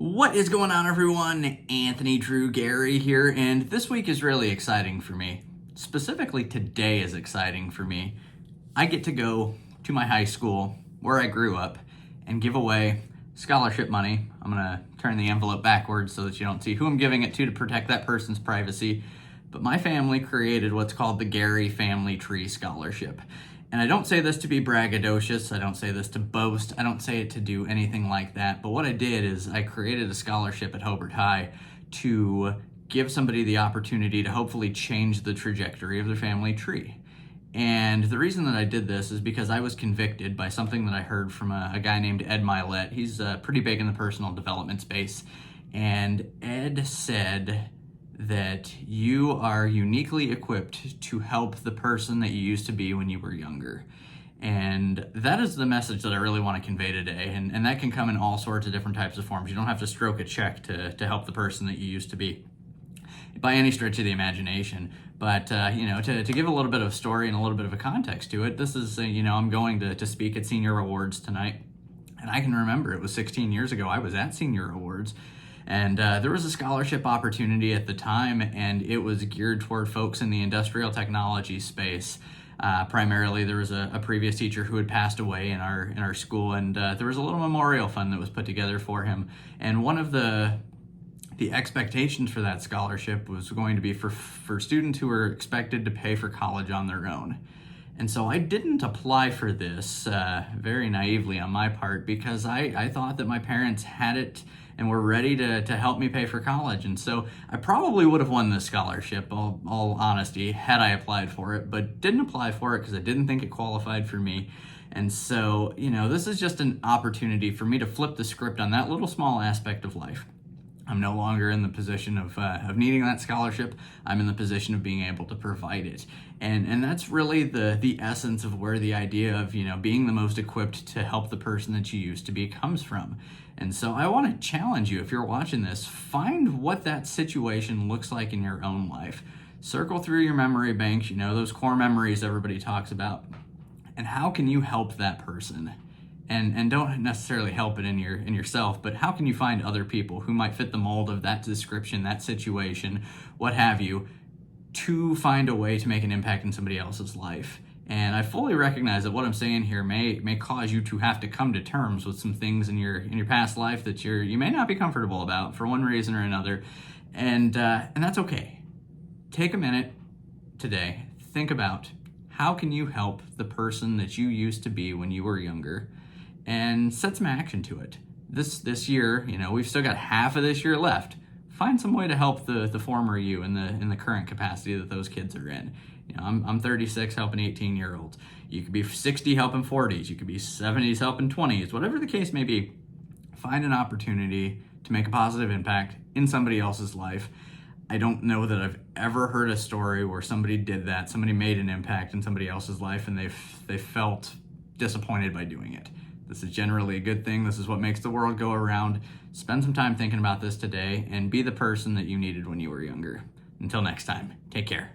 What is going on, everyone? Anthony Drew Gary here, and this week is really exciting for me. Specifically, today is exciting for me. I get to go to my high school where I grew up and give away scholarship money. I'm gonna turn the envelope backwards so that you don't see who I'm giving it to protect that person's privacy. But my family created what's called the Gary Family Tree Scholarship. And I don't say this to be braggadocious, I don't say this to boast, I don't say it to do anything like that, but what I did is I created a scholarship at Hobart High to give somebody the opportunity to hopefully change the trajectory of their family tree. And the reason that I did this is because I was convicted by something that I heard from a guy named Ed Mylett. He's pretty big in the personal development space. And Ed said that you are uniquely equipped to help the person that you used to be when you were younger. And that is the message that I really want to convey today. And that can come in all sorts of different types of forms. You don't have to stroke a check to help the person that you used to be by any stretch of the imagination. But, to give a little bit of a story and a little bit of a context to it, this is, I'm going to speak at Senior Awards tonight. And I can remember it was 16 years ago. I was at Senior Awards. And there was a scholarship opportunity at the time, and it was geared toward folks in the industrial technology space. Primarily, there was a previous teacher who had passed away in our school, and there was a little memorial fund that was put together for him. And one of the expectations for that scholarship was going to be for students who were expected to pay for college on their own. And so I didn't apply for this very naively on my part because I thought that my parents had it and were ready to help me pay for college. And so I probably would have won this scholarship, all honesty, had I applied for it, but didn't apply for it because I didn't think it qualified for me. And so, this is just an opportunity for me to flip the script on that little small aspect of life. I'm no longer in the position of needing that scholarship. I'm in the position of being able to provide it. And that's really the essence of where the idea of, being the most equipped to help the person that you used to be comes from. And so I want to challenge you, if you're watching this, find what that situation looks like in your own life. Circle through your memory banks, those core memories everybody talks about. And how can you help that person? And don't necessarily help it in yourself, but how can you find other people who might fit the mold of that description, that situation, what have you, to find a way to make an impact in somebody else's life? And I fully recognize that what I'm saying here may cause you to have to come to terms with some things in your past life that you may not be comfortable about for one reason or another, and that's okay. Take a minute today, think about how can you help the person that you used to be when you were younger, and set some action to it. This year, we've still got half of this year left. Find some way to help the former you in the current capacity that those kids are in. I'm 36 helping 18-year-olds. You could be 60 helping 40s. You could be 70s helping 20s. Whatever the case may be, find an opportunity to make a positive impact in somebody else's life. I don't know that I've ever heard a story where somebody did that. Somebody made an impact in somebody else's life and they felt disappointed by doing it. This is generally a good thing. This is what makes the world go around. Spend some time thinking about this today and be the person that you needed when you were younger. Until next time, take care.